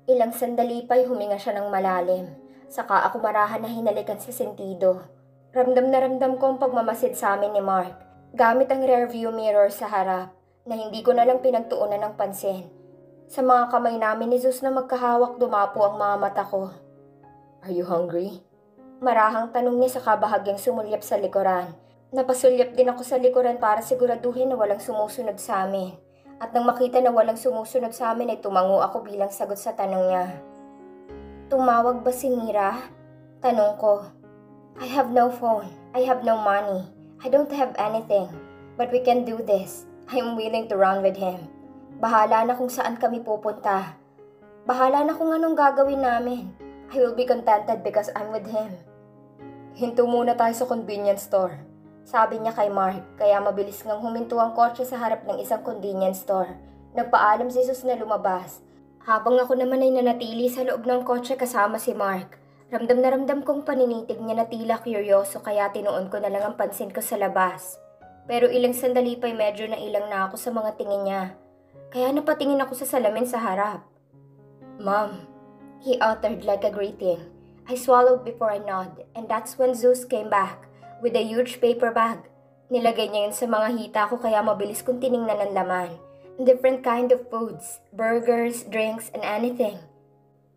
Ilang sandali pa'y huminga siya ng malalim. Saka ako marahan na hinalikan sa sentido. Ramdam na ramdam ko ang pagmamasid sa amin ni Mark. Gamit ang rearview mirror sa harap na hindi ko na lang pinagtuunan ng pansin. Sa mga kamay namin ni Zeus na magkahawak dumapo ang mga mata ko. Are you hungry? Marahang tanong niya sa kabahagyang sumulyap sa likuran. Napasulyap din ako sa likuran para siguraduhin na walang sumusunod sa amin. At nang makita na walang sumusunod sa amin ay tumango ako bilang sagot sa tanong niya. Tumawag ba si Mira? Tanong ko. I have no phone. I have no money. I don't have anything. But we can do this. I am willing to run with him. Bahala na kung saan kami pupunta. Bahala na kung anong gagawin namin. I will be contented because I'm with him. Hinto muna tayo sa convenience store. Sabi niya kay Mark, kaya mabilis ngang huminto ang kotse sa harap ng isang convenience store. Nagpaalam si Jesus na lumabas. Habang ako naman ay nanatili sa loob ng kotse kasama si Mark. Ramdam na ramdam kong paninitig niya na tila kuryoso kaya tinuon ko na lang ang pansin ko sa labas. Pero ilang sandali pa'y medyo nailang na ako sa mga tingin niya. Kaya napatingin ako sa salamin sa harap. Mom, he uttered like a greeting. I swallowed before I nod and that's when Zeus came back. With a huge paper bag. Nilagay niya yun sa mga hita ko kaya mabilis kong tiningnan ang laman. Different kind of foods, burgers, drinks, and anything.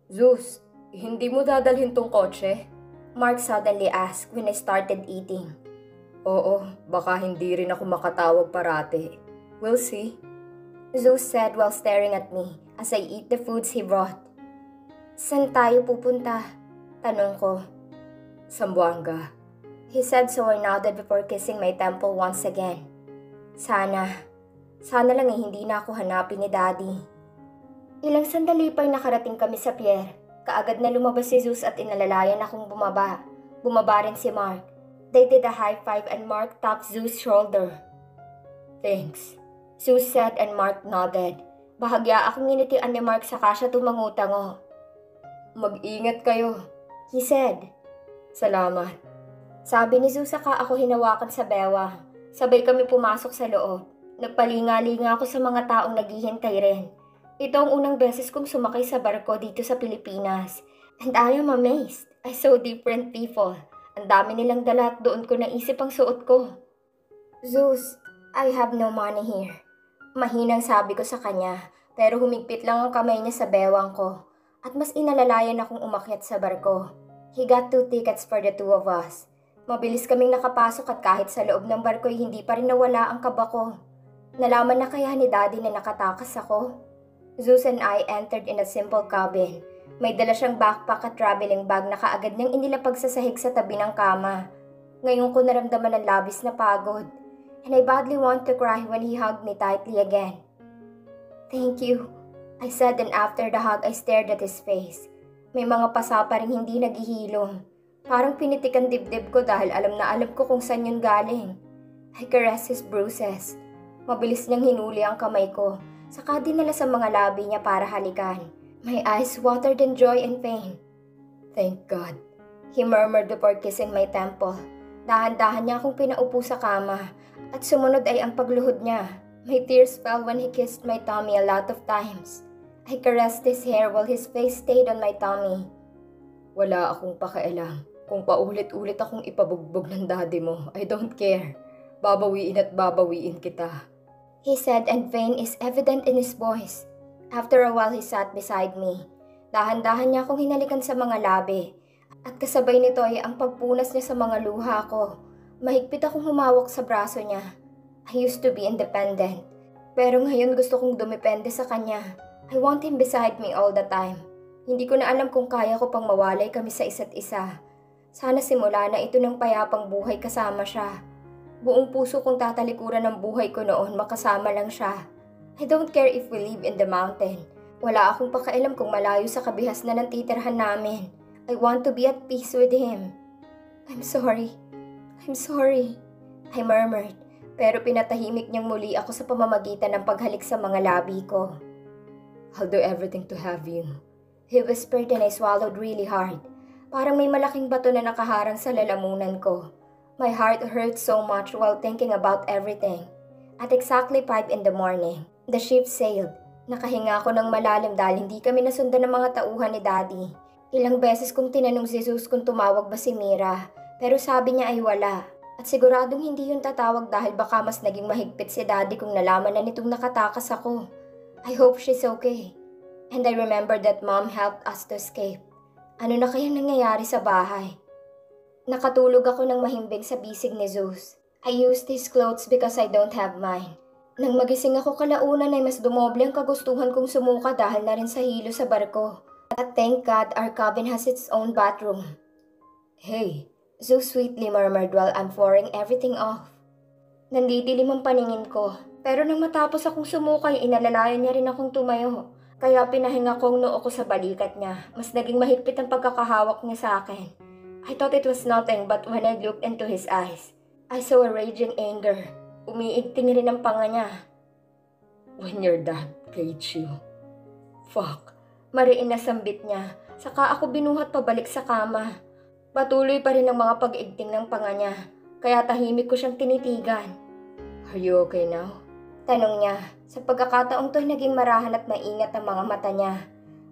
Zeus, hindi mo dadalhin tong kotse? Mark suddenly asked when I started eating. Oo, baka hindi rin ako makatawag parati. We'll see. Zeus said while staring at me as I eat the foods he brought. Saan tayo pupunta? Tanong ko. Zamboanga. He said so I nodded before kissing my temple once again. Sana lang hindi na ako hanapin ni Daddy. Ilang sandali pa'y nakarating kami sa pier. Kaagad na lumabas si Zeus at inalalayan akong bumaba. Bumaba rin si Mark. They did a high five and Mark tapped Zeus' shoulder. Thanks, Zeus said and Mark nodded. Bahagya akong nginitian ni Mark saka siya tumangutango. Mag-ingat kayo, he said. Salamat. Sabi ni Zeus saka ako hinawakan sa bewang. Sabay kami pumasok sa loob. Nagpalinga-linga ako sa mga taong naghihintay rin. Ito ang unang beses kong sumakay sa barko dito sa Pilipinas. And I am amazed. I saw different people. Ang dami nilang dala at doon ko naisip ang suot ko. Zeus, I have no money here. Mahinang sabi ko sa kanya, pero humigpit lang ang kamay niya sa bewang ko. At mas inalalayan akong umakyat sa barko. He got 2 tickets for the 2 of us. Mabilis kaming nakapasok at kahit sa loob ng barko'y hindi pa rin nawala ang kaba ko. Nalaman na kaya ni Daddy na nakatakas ako? Zeus and I entered in a simple cabin. May dala siyang backpack at traveling bag na kaagad niyang inilapag sa sahig sa tabi ng kama. Ngayon ko naramdaman ng labis na pagod. And I badly want to cry when he hugged me tightly again. Thank you, I said and after the hug I stared at his face. May mga pasa pa rin hindi naghihilom. Parang pinitik ang dibdib ko dahil alam na alam ko kung saan yun galing. I caressed his bruises. Mabilis niyang hinuli ang kamay ko, saka dinala sa mga labi niya para halikan. My eyes watered in joy and pain. Thank God, he murmured before kissing my temple. Dahan-dahan niya akong pinaupo sa kama, at sumunod ay ang pagluhod niya. My tears fell when he kissed my tummy a lot of times. I caressed his hair while his face stayed on my tummy. Wala akong pakialam. Kung paulit-ulit akong ipabugbog ng daddy mo, I don't care. Babawiin at babawiin kita. He said and pain is evident in his voice. After a while, he sat beside me. Dahan-dahan niya akong hinalikan sa mga labi. At kasabay nito ay ang pagpunas niya sa mga luha ko. Mahigpit akong humawak sa braso niya. I used to be independent. Pero ngayon gusto kong dumepende sa kanya. I want him beside me all the time. Hindi ko na alam kung kaya ko pang mawalay kami sa isa't isa. Sana simula na ito ng payapang buhay kasama siya. Buong puso kong tatalikuran ng buhay ko noon makasama lang siya. I don't care if we live in the mountain. Wala akong pakialam kung malayo sa kabihas na ng titirhan namin. I want to be at peace with him. I'm sorry, I murmured. Pero pinatahimik niyang muli ako sa pamamagitan ng paghalik sa mga labi ko. I'll do everything to have you, he whispered and I swallowed really hard. Parang may malaking bato na nakaharang sa lalamunan ko. My heart hurt so much while thinking about everything. At exactly 5 in the morning, the ship sailed. Nakahinga ako ng malalim dahil hindi kami nasundan ng mga tauhan ni Daddy. Ilang beses kong tinanong si Jesus kung tumawag ba si Mira, pero sabi niya ay wala. At siguradong hindi yun tatawag dahil baka mas naging mahigpit si Daddy kung nalaman na nitong nakatakas ako. I hope she's okay. And I remember that Mom helped us to escape. Ano na kaya nangyayari sa bahay? Nakatulog ako ng mahimbing sa bisig ni Zeus. I used his clothes because I don't have mine. Nang magising ako kalaunan ay mas dumoble ang kagustuhan kong sumuka dahil na rin sa hilo sa barko. At thank God our cabin has its own bathroom. Hey, Zeus sweetly murmured while I'm pouring everything off. Nandidilim ang paningin ko, pero nang matapos akong sumukay, inalalayan niya rin akong tumayo. Kaya pinahinga ko ang noo ko sa balikat niya. Mas naging mahigpit ang pagkakahawak niya sa akin. I thought it was nothing but when I looked into his eyes, I saw a raging anger. Umiigting rin ang panga niya. When your dad caged you. Fuck. Mariin na sambit niya. Saka ako binuhat pabalik sa kama. Patuloy pa rin ang mga pag-igting ng panga niya. Kaya tahimik ko siyang tinitigan. Are you okay now? Tanong niya. Sa pagkakataong to'y naging marahan at maingat ang mga mata niya.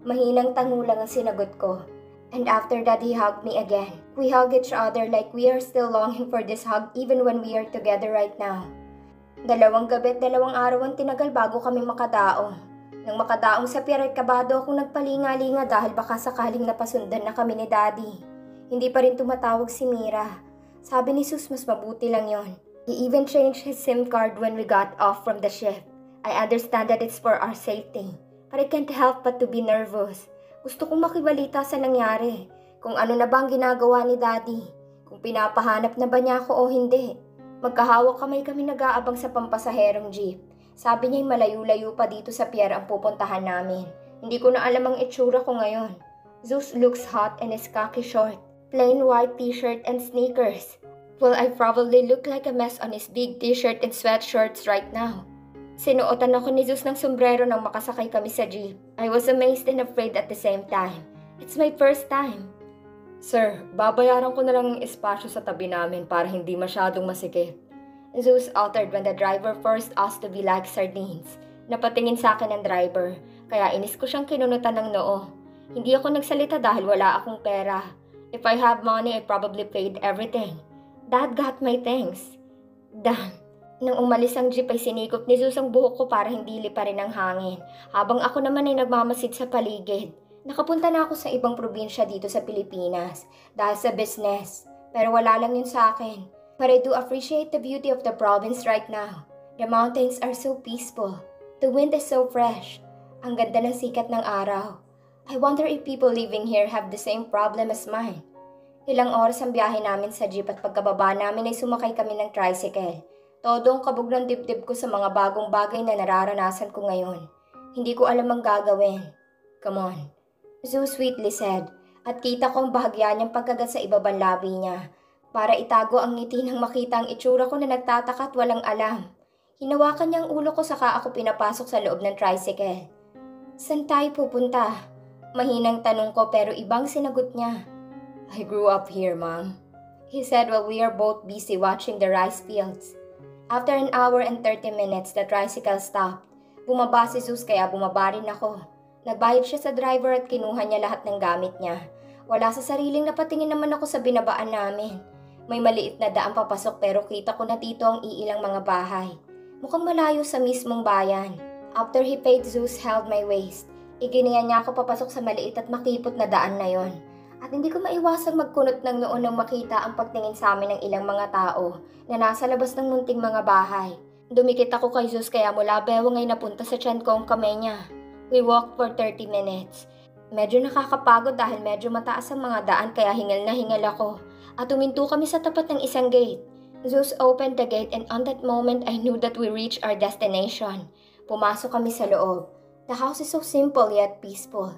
Mahinang tango lang ang sinagot ko. And after that he hugged me again. We hug each other like we are still longing for this hug even when we are together right now. 2 gabi at 2 araw ang tinagal bago kami makadaong. Nang makadaong sa pier ay kabado akong nagpalinga-linga dahil baka sakaling napasundan na kami ni Daddy. Hindi pa rin tumatawag si Mira. Sabi ni Sus mas mabuti lang yon. He even changed his SIM card when we got off from the ship. I understand that it's for our safety, but I can't help but to be nervous. Gusto kong makibalita sa nangyari. Kung ano na ba ang ginagawa ni Daddy. Kung pinapahanap na ba niya ako o hindi. Magkahawak kamay kami nag-aabang sa pampasaherong jeep. Sabi niya'y malayo-layo pa dito sa pier ang pupuntahan namin. Hindi ko na alam ang itsura ko ngayon. Zeus looks hot in his khaki short, plain white t-shirt and sneakers. Well, I probably look like a mess on his big t-shirt and sweatshirts right now. Sinuotan ako ni Zeus ng sombrero nang makasakay kami sa jeep. I was amazed and afraid at the same time. It's my first time. Sir, babayaran ko na lang ang espasyo sa tabi namin para hindi masyadong masikip. Zeus uttered when the driver forced us to be like sardines. Napatingin sa akin ang driver, kaya inis ko siyang kinunutan ng noo. Hindi ako nagsalita dahil wala akong pera. If I have money, I probably paid everything. Dad got my things. Damn. Nang umalis ang jeep ay sinikop ni Zeus ang buhok ko para hindi liparin ang hangin, habang ako naman ay nagmamasid sa paligid. Nakapunta na ako sa ibang probinsya dito sa Pilipinas dahil sa business, pero wala lang yun sa akin. But I do appreciate the beauty of the province right now. The mountains are so peaceful. The wind is so fresh. Ang ganda ng sikat ng araw. I wonder if people living here have the same problem as mine. Ilang oras ang biyahe namin sa jeep at pagkababa namin ay sumakay kami ng tricycle. Todo ang kabog ng dibdib ko sa mga bagong bagay na nararanasan ko ngayon. Hindi ko alam ang gagawin. Come on. Zeus sweetly said, at kita ko ang bahagya niyang pagkagat sa ibabang labi niya. Para itago ang ngiti nang makita ang itsura ko na nagtataka at walang alam. Hinawakan niya ang ulo ko saka ako pinapasok sa loob ng tricycle. Saan tayo pupunta? Mahinang tanong ko pero ibang sinagot niya. I grew up here, Mom. He said while we are both busy watching the rice fields. After an hour and 30 minutes, the tricycle stopped. Bumaba si Zeus kaya bumaba rin ako. Nagbayad siya sa driver at kinuha niya lahat ng gamit niya. Wala sa sariling napatingin naman ako sa binabaan namin. May maliit na daan papasok pero kita ko na dito ang iilang mga bahay. Mukhang malayo sa mismong bayan. After he paid, Zeus held my waist. Iginiyan niya ako papasok sa maliit at makipot na daan na yon. At hindi ko maiwasang magkunot ng noon nang makita ang pagtingin sa amin ng ilang mga tao na nasa labas ng munting mga bahay. Dumikit ako kay Zeus kaya mula bewang ay napunta sa tiyan ko ang kamay niya. We walked for 30 minutes. Medyo nakakapagod dahil medyo mataas ang mga daan kaya hingal na hingal ako. At tuminto kami sa tapat ng isang gate. Zeus opened the gate and on that moment I knew that we reached our destination. Pumasok kami sa loob. The house is so simple yet peaceful.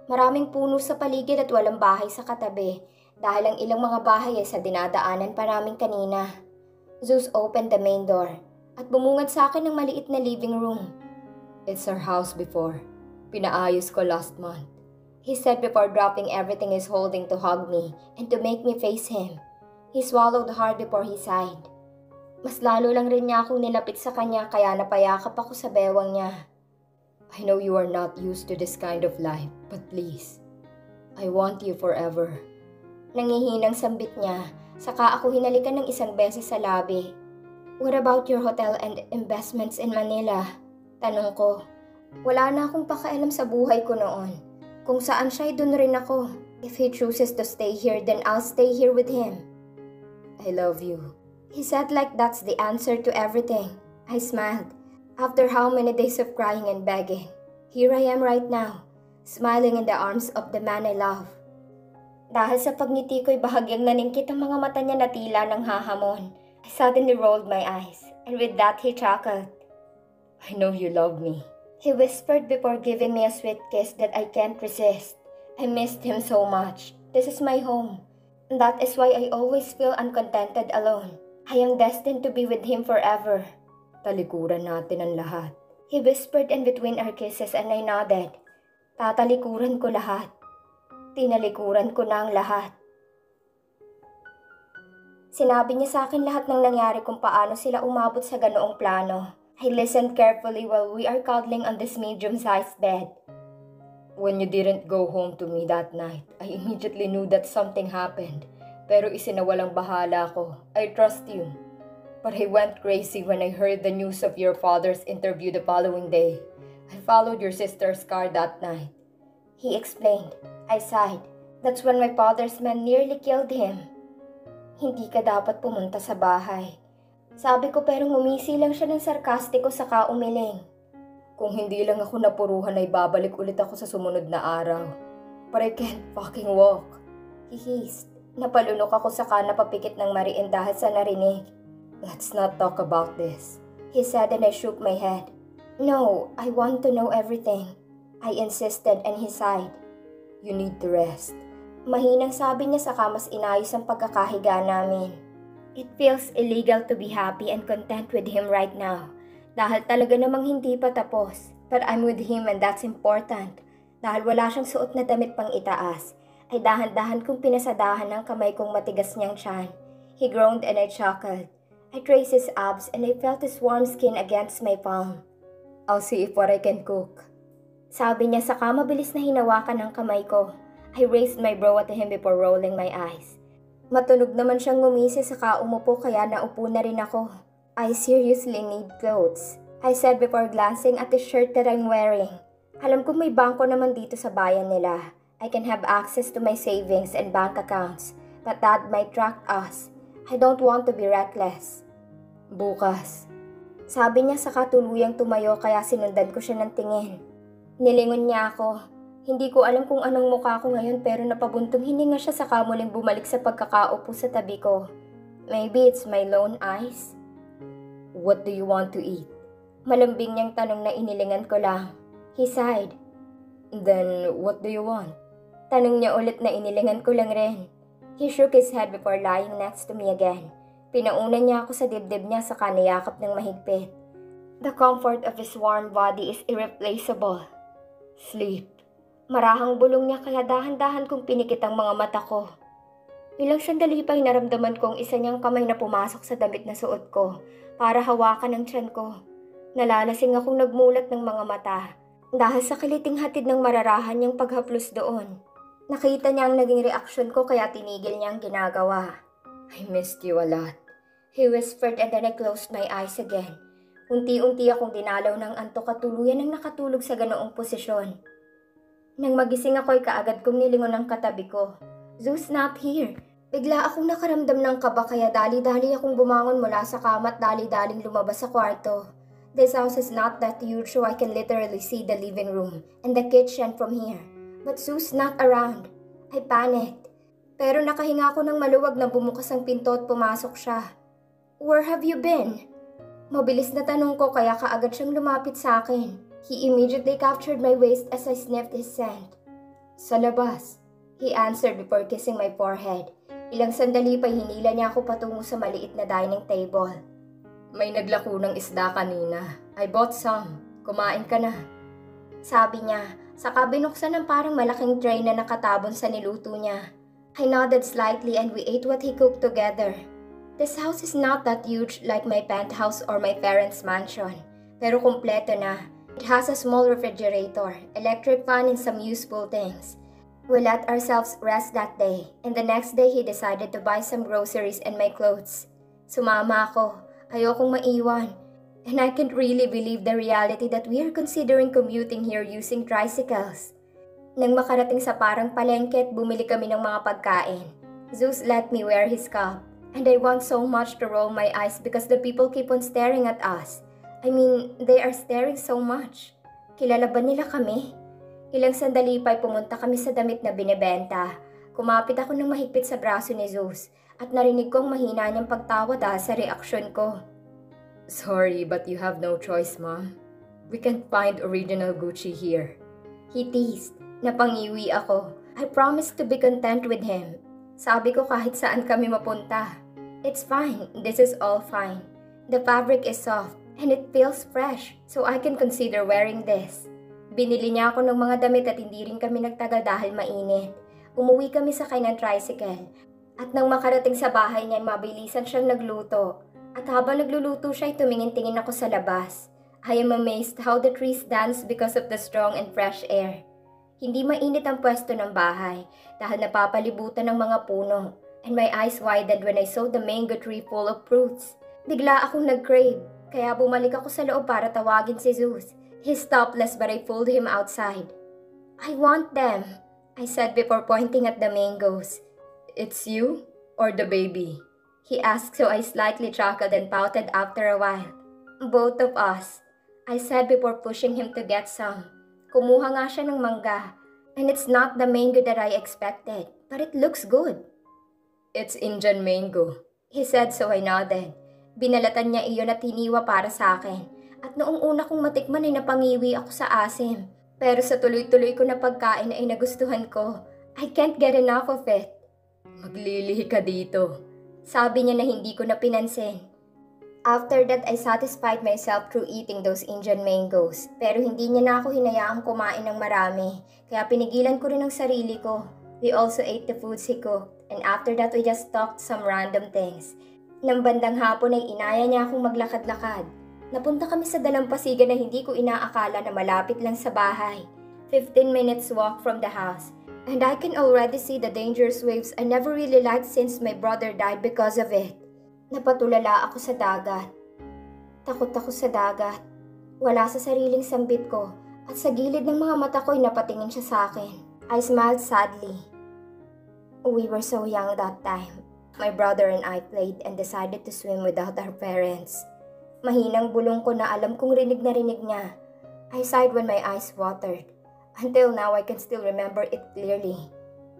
Maraming puno sa paligid at walang bahay sa katabi dahil ang ilang mga bahay ay sa dinadaanan pa namin kanina. Zeus opened the main door at bumungad sa akin ng maliit na living room. It's our house before. Pinaayos ko last month. He said before dropping everything he's holding to hug me and to make me face him. He swallowed hard before he sighed. Mas lalo lang rin niya akong nilapit sa kanya kaya napayakap ako sa bewang niya. I know you are not used to this kind of life, but please, I want you forever. Nangihinang sambit niya, saka ako hinalikan ng isang beses sa labi. What about your hotel and investments in Manila? Tanong ko. Wala na akong pakialam sa buhay ko noon. Kung saan siya'y dun rin ako. If he chooses to stay here, then I'll stay here with him. I love you. He said like that's the answer to everything. I smiled. After how many days of crying and begging, here I am right now, smiling in the arms of the man I love. Dahil sa pagngiti ko'y bahagyang naningkit ang mga mata niya na tila ng hahamon. I suddenly rolled my eyes, and with that he chuckled. I know you love me. He whispered before giving me a sweet kiss that I can't resist. I missed him so much. This is my home. And that is why I always feel uncontented alone. I am destined to be with him forever. Talikuran natin ang lahat. He whispered in between our kisses and I nodded. Tatalikuran ko lahat. Tinalikuran ko na ang lahat. Sinabi niya sa akin lahat ng nangyari kung paano sila umabot sa ganoong plano. I listened carefully while we are cuddling on this medium-sized bed. When you didn't go home to me that night, I immediately knew that something happened. Pero isinawalang bahala ko. I trust you. But I went crazy when I heard the news of your father's interview the following day. I followed your sister's car that night. He explained. I sighed. That's when my father's man nearly killed him. Hindi ka dapat pumunta sa bahay. Sabi ko pero ngumisi lang siya ng sarkastiko saka umiling. Kung hindi lang ako napuruhan ay babalik ulit ako sa sumunod na araw. But I can't fucking walk. He hissed. Napalunok ako saka napapikit ng mariin dahil sa narinig. Let's not talk about this. He said and I shook my head. No, I want to know everything. I insisted and he sighed. You need to rest. Mahinang sabi niya saka mas inayos ang pagkakahiga namin. It feels illegal to be happy and content with him right now. Dahil talaga namang hindi pa tapos. But I'm with him and that's important. Dahil wala siyang suot na damit pang itaas, ay dahan-dahan kong pinasadahan ng kamay kong matigas niyang tiyan. He groaned and I chuckled. I traced his abs and I felt his warm skin against my palm. I'll see if what I can cook. Sabi niya saka mabilis na hinawakan ng kamay ko. I raised my brow at him before rolling my eyes. Matunog naman siyang ngumisi saka umupo kaya naupo na rin ako. I seriously need clothes. I said before glancing at the shirt that I'm wearing. Alam ko may bangko naman dito sa bayan nila. I can have access to my savings and bank accounts. But that might track us. I don't want to be reckless. Bukas. Sabi niya saka tuluyang tumayo kaya sinundan ko siya ng tingin. Nilingon niya ako. Hindi ko alam kung anong mukha ko ngayon pero napabuntong hininga siya saka muling bumalik sa pagkakaupo sa tabi ko. Maybe it's my lone eyes. What do you want to eat? Malambing niyang tanong na inilingan ko lang. He sighed. Then what do you want? Tanong niya ulit na inilingan ko lang rin. He shook his head before lying next to me again. Pinaunan niya ako sa dibdib niya saka niyakap ng mahigpit. The comfort of his warm body is irreplaceable. Sleep. Marahang bulong niya kaya dahan-dahan kong pinikit ang mga mata ko. Ilang sandali pa'y naramdaman kong isa niyang kamay na pumasok sa damit na suot ko para hawakan ang tiyan ko. Nalalasing akong nagmulat ng mga mata dahil sa kiliting hatid ng mararahan niyang paghaplos doon. Nakita niya ang naging reaksyon ko kaya tinigil niya ang ginagawa. I missed you a lot. He whispered and then I closed my eyes again. Unti-unti akong dinalaw ng antok at tuluyan ang nakatulog sa ganoong posisyon. Nang magising ako'y kaagad kong nilingon ang katabi ko. Zeus not here. Bigla akong nakaramdam ng kaba kaya dali-dali akong bumangon mula sa kama at dali-daling lumabas sa kwarto. This house is not that huge so I can literally see the living room and the kitchen from here. But Zeus not around. I panicked. Pero nakahinga ako ng maluwag na bumukas ang pinto at pumasok siya. Where have you been? Mabilis na tanong ko kaya kaagad siyang lumapit sa akin. He immediately captured my waist as I sniffed his scent. Sa labas, he answered before kissing my forehead. Ilang sandali pa hinila niya ako patungo sa maliit na dining table. May naglako ng isda kanina. I bought some. Kumain ka na. Sabi niya, saka binuksan ng parang malaking tray na nakatabon sa niluto niya. I nodded slightly and we ate what he cooked together. This house is not that huge like my penthouse or my parents' mansion. Pero kumpleto na. It It has a small refrigerator, electric fan, and some useful things. We let ourselves rest that day, and the next day he decided to buy some groceries and my clothes. Sumama ako. Ayokong maiwan. And I can't really believe the reality that we are considering commuting here using tricycles. Nang makarating sa parang palengke at bumili kami ng mga pagkain, Zeus let me wear his cap. And I want so much to roll my eyes because the people keep on staring at us. I mean, they are staring so much. Kilala ba nila kami? Ilang sandali pa'y pumunta kami sa damit na binebenta. Kumapit ako ng mahigpit sa braso ni Zeus at narinig kong mahina niyang pagtawa dahil sa reaksyon ko. Sorry, but you have no choice, Mom. We can't find original Gucci here. He teased. Napangiwi ako. I promised to be content with him. Sabi ko kahit saan kami mapunta. It's fine. This is all fine. The fabric is soft and it feels fresh, so I can consider wearing this. Binili niya ako ng mga damit at hindi rin kami nagtagal dahil mainit. Umuwi kami sakay ng tricycle. At nang makarating sa bahay niya, mabilisan siyang nagluto. At habang nagluluto siya, tumingin-tingin ako sa labas. I am amazed how the trees dance because of the strong and fresh air. Hindi mainit ang pwesto ng bahay dahil napapalibutan ng mga puno. And my eyes widened when I saw the mango tree full of fruits. Bigla akong nag-crave, kaya bumalik ako sa loob para tawagin si Zeus. He stopped but I pulled him outside. I want them, I said before pointing at the mangoes. It's you or the baby? He asked, so I slightly chuckled and pouted after a while. Both of us, I said before pushing him to get some. Kumuha nga siya ng mangga. And it's not the mango that I expected, but it looks good. It's Indian mango, he said, so I nodded. Binalatan niya iyon at hiniwa para sa akin. At noong una kong matikman ay napangiwi ako sa asim. Pero sa tuloy-tuloy ko na pagkain ay nagustuhan ko. I can't get enough of it. Maglilihi ka dito, sabi niya na hindi ko na pinansin. After that, I satisfied myself through eating those Indian mangoes. Pero hindi niya na ako hinayaang kumain ng marami. Kaya pinigilan ko rin ang sarili ko. We also ate the foods he cooked. And after that, we just talked some random things. Nang bandang hapon ay inaya niya akong maglakad-lakad. Napunta kami sa dalampasigan na hindi ko inaakala na malapit lang sa bahay. 15 minutes walk from the house. And I can already see the dangerous waves I never really liked since my brother died because of it. Napatulala ako sa dagat. Takot ako sa dagat. Wala sa sariling sambit ko at sa gilid ng mga mata ko'y napatingin siya sa akin. I smiled sadly. We were so young that time. My brother and I played and decided to swim without our parents. Mahinang bulong ko na alam kong rinig na rinig niya. I sighed when my eyes watered. Until now, I can still remember it clearly.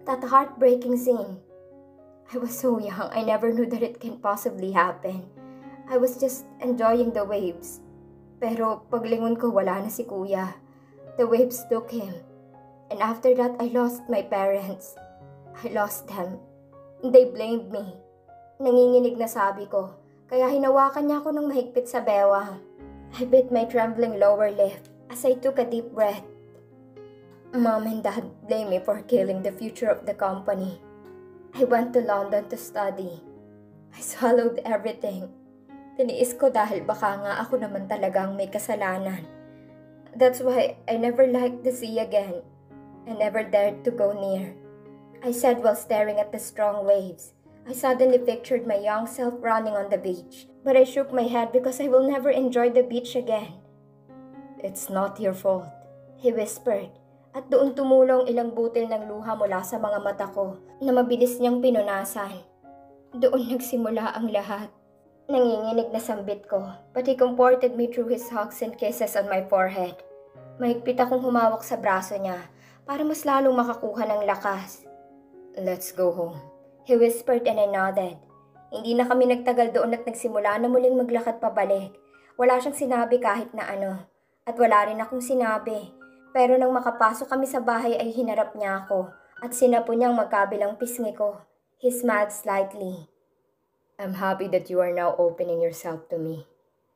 That heartbreaking scene. I was so young, I never knew that it can possibly happen. I was just enjoying the waves. Pero paglingon ko, wala na si Kuya. The waves took him. And after that, I lost my parents. I lost them. They blamed me. Nanginginig na sabi ko, kaya hinawakan niya ako ng mahigpit sa bewang. I bit my trembling lower lip as I took a deep breath. Mom and Dad blamed me for killing the future of the company. I went to London to study. I swallowed everything. Tiniis ko dahil baka nga ako naman talagang may kasalanan. That's why I never liked the sea again. I never dared to go near. I said while staring at the strong waves. I suddenly pictured my young self running on the beach. But I shook my head because I will never enjoy the beach again. It's not your fault, he whispered. At doon tumulong ilang butil ng luha mula sa mga mata ko na mabilis niyang pinunasan. Doon nagsimula ang lahat. Nanginginig na sambit ko, but he comforted me through his hugs and kisses on my forehead. Mahigpit akong humawak sa braso niya para mas lalong makakuha ng lakas. Let's go home, he whispered and I nodded. Hindi na kami nagtagal doon at nagsimula na muling maglakad pabalik. Wala siyang sinabi kahit na ano, at wala rin akong sinabi. Pero nang makapasok kami sa bahay ay hinarap niya ako at sinapo niyang magkabilang pisngi ko. He smiled slightly. I'm happy that you are now opening yourself to me.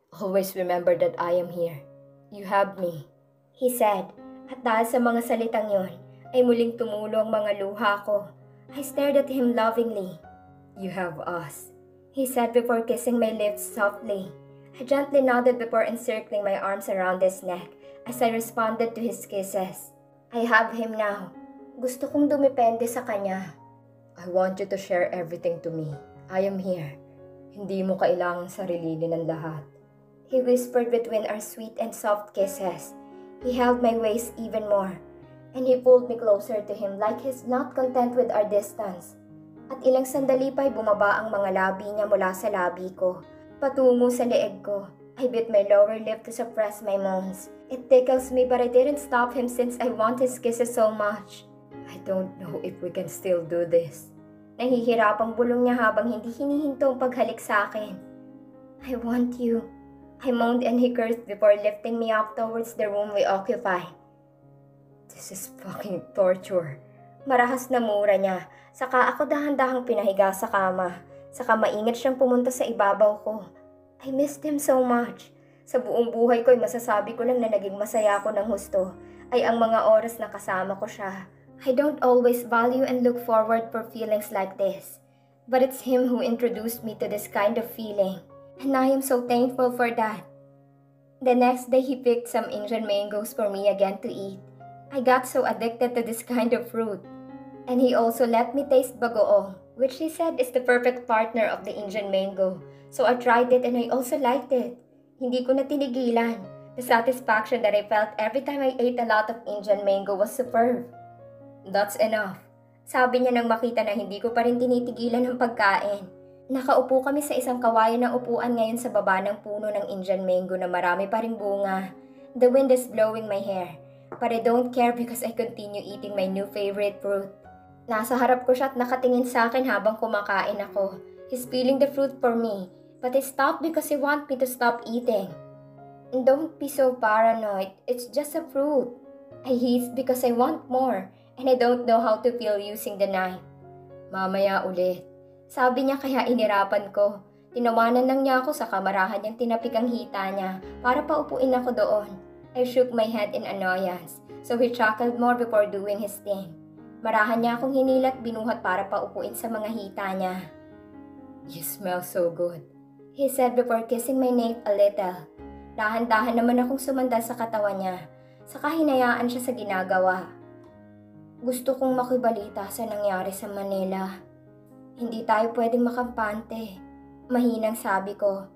Always remember that I am here. You have me, he said. At dahil sa mga salitang yon, ay muling tumulo ang mga luha ko. I stared at him lovingly. You have us, he said before kissing my lips softly. I gently nodded before encircling my arms around his neck as I responded to his kisses. I have him now. Gusto kong dumepende sa kanya. I want you to share everything to me. I am here. Hindi mo kailangang sarilinin ang lahat. He whispered between our sweet and soft kisses. He held my waist even more, and he pulled me closer to him like he's not content with our distance. At ilang sandali pa'y bumaba ang mga labi niya mula sa labi ko, patungo sa leeg ko. I bit my lower lip to suppress my moans. It tickles me but I didn't stop him since I want his kisses so much. I don't know if we can still do this. Nahihirapang bulong niya habang hindi hinihinto ang paghalik sa akin. I want you. I moaned and he cursed before lifting me up towards the room we occupy. This is fucking torture. Marahas na mura niya. Saka ako dahan-dahang pinahiga sa kama. Saka maingat siyang pumunta sa ibabaw ko. I missed him so much. Sa buong buhay ko ay masasabi ko lang na naging masaya ako ng husto ay ang mga oras na kasama ko siya. I don't always value and look forward for feelings like this. But it's him who introduced me to this kind of feeling. And I am so thankful for that. The next day he picked some Indian mangoes for me again to eat. I got so addicted to this kind of fruit. And he also let me taste bagoong, which he said is the perfect partner of the Indian mango. So I tried it and I also liked it. Hindi ko na tinigilan. The satisfaction that I felt every time I ate a lot of Indian mango was superb. That's enough. Sabi niya nang makita na hindi ko pa rin tinitigilan ng pagkain. Nakaupo kami sa isang kawayan ng upuan ngayon sa baba ng puno ng Indian mango na marami pa ring bunga. The wind is blowing my hair, but I don't care because I continue eating my new favorite fruit. Nasa harap ko siya at nakatingin sa akin habang kumakain ako. He's peeling the fruit for me, but he stopped because he wants me to stop eating. Don't be so paranoid, it's just a fruit. I hissed because I want more, and I don't know how to peel using the knife. Mamaya ulit. Sabi niya kaya inirapan ko. Tinawanan lang niya ako sa kamarahan niyang tinapik ang hita niya para paupuin ako doon. I shook my head in annoyance, so he chuckled more before doing his thing. Marahan niya akong hinilat binuhat para paupuin sa mga hita niya. You smell so good, he said before kissing my nape a little. Dahan-dahan naman akong sumandal sa katawan niya, saka hinayaan siya sa ginagawa. Gusto kong makibalita sa nangyari sa Manila. Hindi tayo pwedeng makampante. Mahinang sabi ko.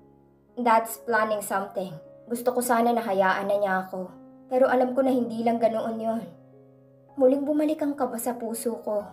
Dad's planning something. Gusto ko sana nahayaan na niya ako. Pero alam ko na hindi lang ganoon yon. Muling bumalik ang kaba sa puso ko.